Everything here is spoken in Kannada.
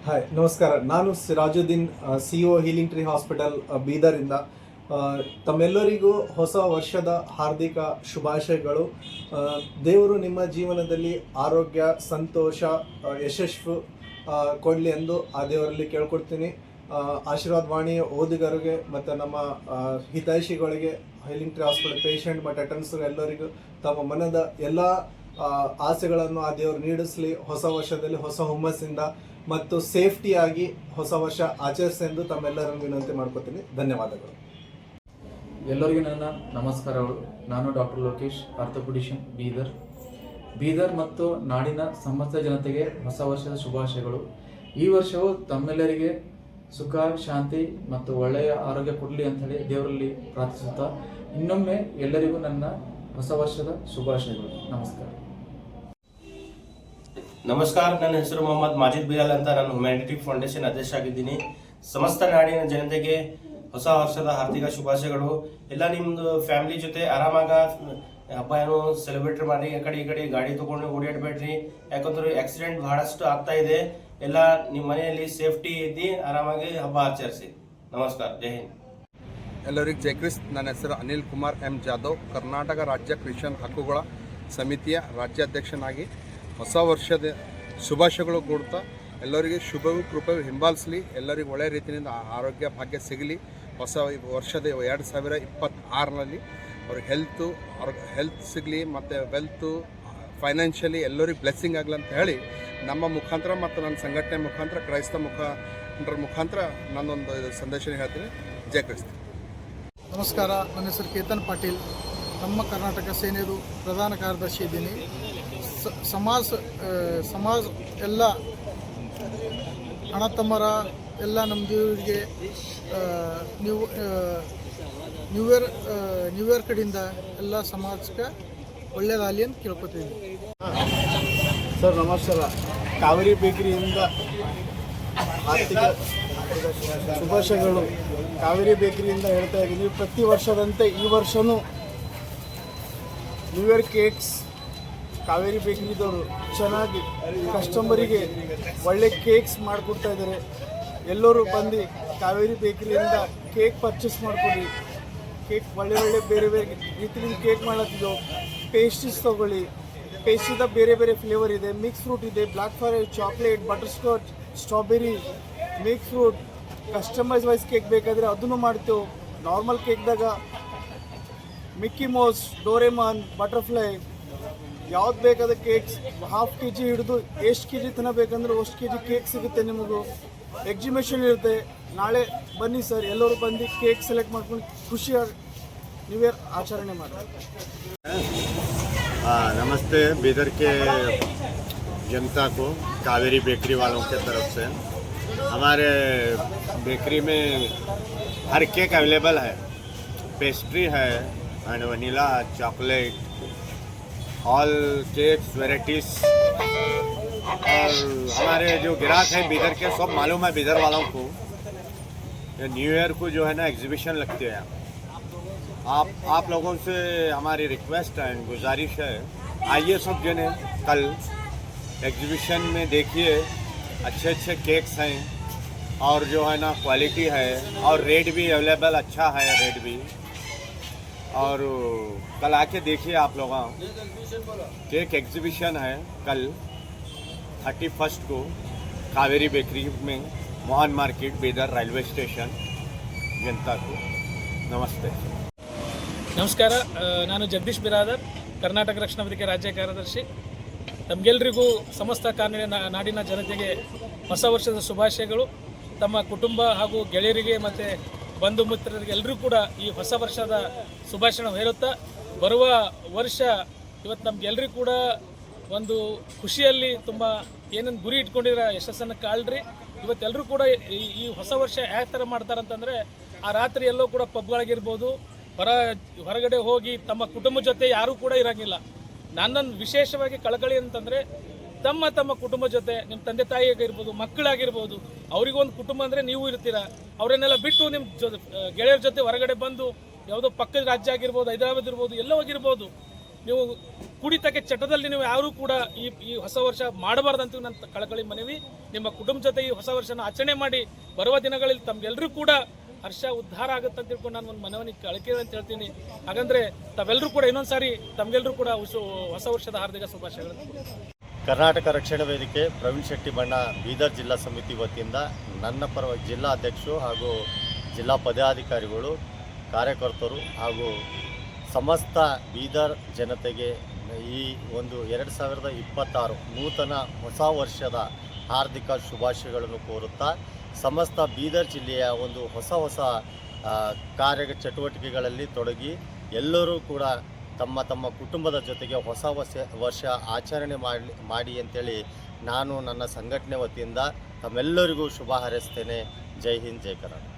ಹಾಯ್ ನಮಸ್ಕಾರ. ನಾನು Sirajuddin, CEO healing tree hospital ಬೀದರಿಂದ. ತಮ್ಮೆಲ್ಲರಿಗೂ ಹೊಸ ವರ್ಷದ ಹಾರ್ದಿಕ ಶುಭಾಶಯಗಳು. ದೇವರು ನಿಮ್ಮ ಜೀವನದಲ್ಲಿ ಆರೋಗ್ಯ, ಸಂತೋಷ, ಯಶಸ್ಸು ಕೊಡಲಿ ಎಂದು ಆ ದೇವರಲ್ಲಿ ಕೇಳ್ಕೊಡ್ತೀನಿ. ಆಶೀರ್ವಾದ ವಾಣಿಯ ಓದುಗರಿಗೆ ಮತ್ತು ನಮ್ಮ ಹಿತೈಷಿಗಳಿಗೆ, ಹೀಲಿಂಗ್ ಟ್ರೀ ಹಾಸ್ಪಿಟಲ್ ಪೇಷಂಟ್ ಮತ್ತು ಅಟೆಂಡರ್ಸ್ ಎಲ್ಲರಿಗೂ ತಮ್ಮ ಮನದ ಎಲ್ಲ ಆಸೆಗಳನ್ನು ಆ ದೇವರು ನೀಡಿಸಲಿ. ಹೊಸ ವರ್ಷದಲ್ಲಿ ಹೊಸ ಹುಮ್ಮಸ್ಸಿಂದ ಮತ್ತು ಸೇಫ್ಟಿಯಾಗಿ ಹೊಸ ವರ್ಷ ಆಚರಿಸೆಂದು ತಮ್ಮೆಲ್ಲರನ್ನು ವಿನಂತಿ ಮಾಡ್ಕೋತೀನಿ. ಧನ್ಯವಾದಗಳು. ಎಲ್ಲರಿಗೂ ನನ್ನ ನಮಸ್ಕಾರಗಳು. ನಾನು ಡಾಕ್ಟರ್ ಲೋಕೇಶ್, ಆರ್ಥೋಪೆಡಿಷಿಯನ್, ಬೀದರ್ ಮತ್ತು ನಾಡಿನ ಸಮಸ್ತ ಜನತೆಗೆ ಹೊಸ ವರ್ಷದ ಶುಭಾಶಯಗಳು. ಈ ವರ್ಷವು ತಮ್ಮೆಲ್ಲರಿಗೆ ಸುಖ, ಶಾಂತಿ ಮತ್ತು ಒಳ್ಳೆಯ ಆರೋಗ್ಯ ಕೊಡಲಿ ಅಂತ ಹೇಳಿ ದೇವರಲ್ಲಿ ಪ್ರಾರ್ಥಿಸುತ್ತಾ ಇನ್ನೊಮ್ಮೆ ಎಲ್ಲರಿಗೂ ನನ್ನ ಹೊಸ ವರ್ಷದ ಶುಭಾಶಯಗಳು. ನಮಸ್ಕಾರ. ನನ್ನ ಹೆಸರು ಮೊಹಮ್ಮದ್ ಮಾಜಿದ್ ಬಿಲಾಲ್ ಅಂತ. ನಾನು ಹ್ಯುಮ್ಯಾನಿಟಿ ಫೌಂಡೇಶನ್ ಅಧ್ಯಕ್ಷ ಆಗಿದ್ದೀನಿ. ಸಮಸ್ತ ನಾಡಿನ ಜನತೆಗೆ ಹೊಸ ವರ್ಷದ ಹಾರ್ದಿಕ ಶುಭಾಶಯಗಳು. ಎಲ್ಲ ನಿಮ್ಮದು ಫ್ಯಾಮಿಲಿ ಜೊತೆ ಆರಾಮಾಗ ಹಬ್ಬ ಏನು ಸೆಲೆಬ್ರೇಟ್ ಮಾಡಿ. ಈ ಕಡೆ ಗಾಡಿ ತಗೊಂಡು ಓಡಾಡಬೇಡ್ರಿ, ಯಾಕಂದ್ರೆ ಆಕ್ಸಿಡೆಂಟ್ ಬಹಳಷ್ಟು ಆಗ್ತಾ ಇದೆ. ಎಲ್ಲ ನಿಮ್ಮ ಮನೆಯಲ್ಲಿ ಸೇಫ್ಟಿ ಇದ್ದು ಆರಾಮಾಗಿ ಹಬ್ಬ ಆಚರಿಸಿ. ನಮಸ್ಕಾರ, ಜೈ ಹಿಂದ್. ಎಲ್ಲರಿಗೂ ಜೈ ಕ್ರಿಸ್ತ್. ನನ್ನ ಹೆಸರು ಅನಿಲ್ ಕುಮಾರ್ ಎಂ ಜಾಧವ್, ಕರ್ನಾಟಕ ರಾಜ್ಯ ಕ್ರಿಶ್ಚಿಯನ್ ಹಕ್ಕುಗಳ ಸಮಿತಿಯ ರಾಜ್ಯಾಧ್ಯಕ್ಷನಾಗಿ ಹೊಸ ವರ್ಷದ ಶುಭಾಶಯಗಳು ಕೊಡ್ತಾ ಎಲ್ಲರಿಗೆ ಶುಭವೂ ಕೃಪೆಯೂ ಹಿಂಬಾಲಿಸಲಿ. ಎಲ್ಲರಿಗೂ ಒಳ್ಳೆಯ ರೀತಿಯಿಂದ ಆರೋಗ್ಯ ಭಾಗ್ಯ ಸಿಗಲಿ. ಹೊಸ ವರ್ಷದ 2026ರಲ್ಲಿ ಅವ್ರಿಗೆ ಹೆಲ್ತ್ ಸಿಗಲಿ ಮತ್ತು ವೆಲ್ತು, ಫೈನಾನ್ಷಿಯಲಿ ಎಲ್ಲರಿಗೂ ಬ್ಲೆಸ್ಸಿಂಗ್ ಆಗಲಿ ಅಂತ ಹೇಳಿ ನಮ್ಮ ಮುಖಾಂತರ ಮತ್ತು ನನ್ನ ಸಂಘಟನೆ ಮುಖಾಂತರ, ಕ್ರೈಸ್ತ ಮುಖಾಂತರ ನಾನೊಂದು ಸಂದೇಶ ಹೇಳ್ತೀನಿ. ಜೈ ಕ್ರಿಸ್ತ. ನಮಸ್ಕಾರ. ನನ್ನ ಹೆಸರು ಕೇತನ್ ಪಾಟೀಲ್, ನಮ್ಮ ಕರ್ನಾಟಕ ಸೇನೆಯದು ಪ್ರಧಾನ ಕಾರ್ಯದರ್ಶಿ ಇದ್ದೀನಿ. ಸಮಾಜ ಎಲ್ಲ ಅಣ್ಣ ತಮ್ಮರ ಎಲ್ಲ ನಮ್ಮ ದೇವರಿಗೆ ನ್ಯೂ ಇಯರ್ ಕಡೆಯಿಂದ ಎಲ್ಲ ಸಮಾಜಕ್ಕೆ ಒಳ್ಳೆಯದಾಗಲಿ ಅಂತ ಕೇಳ್ಕೊತೀನಿ. ಸರ್ ನಮಸ್ಕಾರ. ಕಾವೇರಿ ಬೇಕರಿಯಿಂದ ಆರ್ಥಿಕ ಶುಭಾಶಯಗಳು. ಕಾವೇರಿ ಬೇಕರಿಯಿಂದ ಹೇಳ್ತಾ ಇದ್ದೀನಿ, ಪ್ರತಿ ವರ್ಷದಂತೆ ಈ ವರ್ಷವೂ ನ್ಯೂ ಇಯರ್ ಕೇಕ್ಸ್ ಕಾವೇರಿ ಬೇಕರಿದವರು ಚೆನ್ನಾಗಿ ಕಸ್ಟಮರಿಗೆ ಒಳ್ಳೆ ಕೇಕ್ಸ್ ಮಾಡಿಕೊಡ್ತಾ ಇದ್ದಾರೆ. ಎಲ್ಲರೂ ಬಂದು ಕಾವೇರಿ ಬೇಕರಿಯಿಂದ ಕೇಕ್ ಪರ್ಚೇಸ್ ಮಾಡ್ಕೊಳ್ಳಿ. ಕೇಕ್ ಒಳ್ಳೆ ಬೇರೆ ರೀತಿಯಿಂದ ಕೇಕ್ ಮಾಡತ್ತಿದ್ದೆವು. ಪೇಸ್ಟ್ರೀಸ್ ತೊಗೊಳ್ಳಿ. ಪೇಸ್ಟ್ರಿದ ಬೇರೆ ಫ್ಲೇವರ್ ಇದೆ. ಮಿಕ್ಸ್ ಫ್ರೂಟ್ ಇದೆ, black forest, chocolate, butter scotch, strawberry, mix fruit. Customise wise cake ಬೇಕಾದರೆ ಅದನ್ನು ಮಾಡ್ತೇವೆ. ನಾರ್ಮಲ್ ಕೇಕ್ದಾಗ ಮಿಕ್ಕಿ ಮೌಸ್, ಡೋರೆಮಾನ್, ಬಟರ್ಫ್ಲೈ, ಯಾವ್ದು ಬೇಕಾದ ಕೇಕ್ಸ್ ½ kg ಹಿಡಿದು ಎಷ್ಟು kg ತಿನ್ನಬೇಕಂದ್ರೆ ಅಷ್ಟು kg ಕೇಕ್ ಸಿಗುತ್ತೆ. ನಿಮಗೂ ಎಕ್ಸಿಬಿಷನ್ ಇರುತ್ತೆ. ನಾಳೆ ಬನ್ನಿ ಸರ್, ಎಲ್ಲರೂ ಬಂದು ಕೇಕ್ ಸೆಲೆಕ್ಟ್ ಮಾಡ್ಕೊಂಡು ಖುಷಿಯಾಗಿ ನ್ಯೂ ಇಯರ್ ಆಚರಣೆ ಮಾಡಿ. नमस्ते बीदर के जनता को कावेरी बेकरी वालों के तरफ से। हमारे बेकरी में हर केक अवेलेबल है. पेस्ट्री है and vanilla, chocolate, all cakes varieties. और हमारे जो ग्राहक हैं बीदर के, सब मालूम है बीदर वालों को, न्यू ईयर को जो है ना एग्जीबिशन लगती है. आप लोगों से हमारी रिक्वेस्ट है, गुजारिश है, आइए सब जने कल एग्जीबिशन में देखिए. अच्छे केक्स हैं और जो है ना क्वालिटी है और रेट भी अवेलेबल अच्छा है, रेट भी. और कल आके देखिए आप लोग. केक एग्जीबिशन है कल 31 को कावेरी बेकरी में, Mohan market, Bidar railway station. जनता को नमस्ते. ನಮಸ್ಕಾರ. ನಾನು ಜಗದೀಶ್ ಬಿರಾದರ್, ಕರ್ನಾಟಕ ರಕ್ಷಣಾ ವೇದಿಕೆ ರಾಜ್ಯ ಕಾರ್ಯದರ್ಶಿ. ತಮಗೆಲ್ಲರಿಗೂ ಸಮಸ್ತ ನಾಡಿನ ಜನತೆಗೆ ಹೊಸ ವರ್ಷದ ಶುಭಾಶಯಗಳು. ತಮ್ಮ ಕುಟುಂಬ ಹಾಗೂ ಗೆಳೆಯರಿಗೆ ಮತ್ತು ಬಂಧು ಮಿತ್ರರಿಗೆ ಎಲ್ಲರೂ ಕೂಡ ಈ ಹೊಸ ವರ್ಷದ ಶುಭಾಶಯ ಹೇಳುತ್ತಾ, ಬರುವ ವರ್ಷ ಇವತ್ತು ನಮಗೆಲ್ಲರಿಗೂ ಕೂಡ ಒಂದು ಖುಷಿಯಲ್ಲಿ ತುಂಬ ಏನೇನು ಗುರಿ ಇಟ್ಕೊಂಡಿರೋ ಯಶಸ್ಸನ್ನು ಕಾಳ್ರಿ. ಇವತ್ತೆಲ್ಲರೂ ಕೂಡ ಈ ಹೊಸ ವರ್ಷ ಯಾವ ಥರ ಮಾಡ್ತಾರಂತಂದರೆ, ಆ ರಾತ್ರಿ ಎಲ್ಲೋ ಕೂಡ ಪಬ್ಗಳಿಗಿರ್ಬೋದು, ಹೊರಗಡೆ ಹೋಗಿ ತಮ್ಮ ಕುಟುಂಬದ ಜೊತೆ ಯಾರೂ ಕೂಡ ಇರೋಂಗಿಲ್ಲ. ನನ್ನನ್ನು ವಿಶೇಷವಾಗಿ ಕಳಕಳಿ ಅಂತಂದರೆ, ತಮ್ಮ ಕುಟುಂಬ ಜೊತೆ ನಿಮ್ಮ ತಂದೆ ತಾಯಿಯಾಗಿರ್ಬೋದು, ಮಕ್ಕಳಾಗಿರ್ಬೋದು, ಅವರಿಗೊಂದು ಕುಟುಂಬ ಅಂದರೆ ನೀವು ಇರ್ತೀರ. ಅವರನ್ನೆಲ್ಲ ಬಿಟ್ಟು ನಿಮ್ಮ ಗೆಳೆಯರ ಜೊತೆ ಹೊರಗಡೆ ಬಂದು ಯಾವುದೋ ಪಕ್ಕದ ರಾಜ್ಯ ಆಗಿರ್ಬೋದು, ಹೈದರಾಬಾದ್ ಇರ್ಬೋದು, ಎಲ್ಲೋ ಹೋಗಿರ್ಬೋದು, ನೀವು ಕುಡಿತಕ್ಕೆ ಚಟದಲ್ಲಿ ನೀವು ಯಾರೂ ಕೂಡ ಈ ಹೊಸ ವರ್ಷ ಮಾಡಬಾರ್ದಂತ ನನ್ನ ಕಳಕಳಿ ಮನವಿ. ನಿಮ್ಮ ಕುಟುಂಬ ಜೊತೆ ಈ ಹೊಸ ವರ್ಷನ ಆಚರಣೆ ಮಾಡಿ ಬರುವ ದಿನಗಳಲ್ಲಿ ತಮ್ಗೆಲ್ಲರೂ ಕೂಡ ಹರ್ಷ ಉದ್ಧಾರ ಆಗುತ್ತೆ ಅಂತ ತಿಳ್ಕೊಂಡು ನಾನು ಒಂದು ಮನವಿ ಕಳಕಳಿ ಅಂತ ಹೇಳ್ತೀನಿ. ಹಾಗಂದ್ರೆ ತಾವೆಲ್ಲರೂ ಕೂಡ ಇನ್ನೊಂದು ಸಾರಿ ತಮ್ಗೆಲ್ಲರೂ ಕೂಡ ಹೊಸ ವರ್ಷದ ಹಾರ್ದಿಕ ಶುಭಾಶಯಗಳನ್ನು. ಕರ್ನಾಟಕ ರಕ್ಷಣಾ ವೇದಿಕೆ ಪ್ರವೀಣ್ ಶೆಟ್ಟಿ ಬಣ್ಣ ಬೀದರ್ ಜಿಲ್ಲಾ ಸಮಿತಿ ವತಿಯಿಂದ ನನ್ನ ಪರವಾಗಿ ಜಿಲ್ಲಾ ಅಧ್ಯಕ್ಷರು ಹಾಗೂ ಜಿಲ್ಲಾ ಪದಾಧಿಕಾರಿಗಳು, ಕಾರ್ಯಕರ್ತರು ಹಾಗೂ ಸಮಸ್ತ ಬೀದರ್ ಜನತೆಗೆ ಈ ಒಂದು 2026 ನೂತನ ಹೊಸ ವರ್ಷದ ಹಾರ್ದಿಕ ಶುಭಾಶಯಗಳನ್ನು ಕೋರುತ್ತಾ, ಸಮಸ್ತ ಬೀದರ್ ಜಿಲ್ಲೆಯ ಒಂದು ಹೊಸ ಕಾರ್ಯ ಚಟುವಟಿಕೆಗಳಲ್ಲಿ ತೊಡಗಿ ಎಲ್ಲರೂ ಕೂಡ ತಮ್ಮ ತಮ್ಮ ಕುಟುಂಬದ ಜೊತೆಗೆ ಹೊಸ ವರ್ಷ ಆಚರಣೆ ಮಾಡಿ ಅಂತೇಳಿ ನಾನು ನನ್ನ ಸಂಘಟನೆ ವತಿಯಿಂದ ತಮ್ಮೆಲ್ಲರಿಗೂ ಶುಭ ಹಾರೈಸ್ತೇನೆ. ಜೈ ಹಿಂದ್, ಜೈ ಕರ್ನಾಟಕ.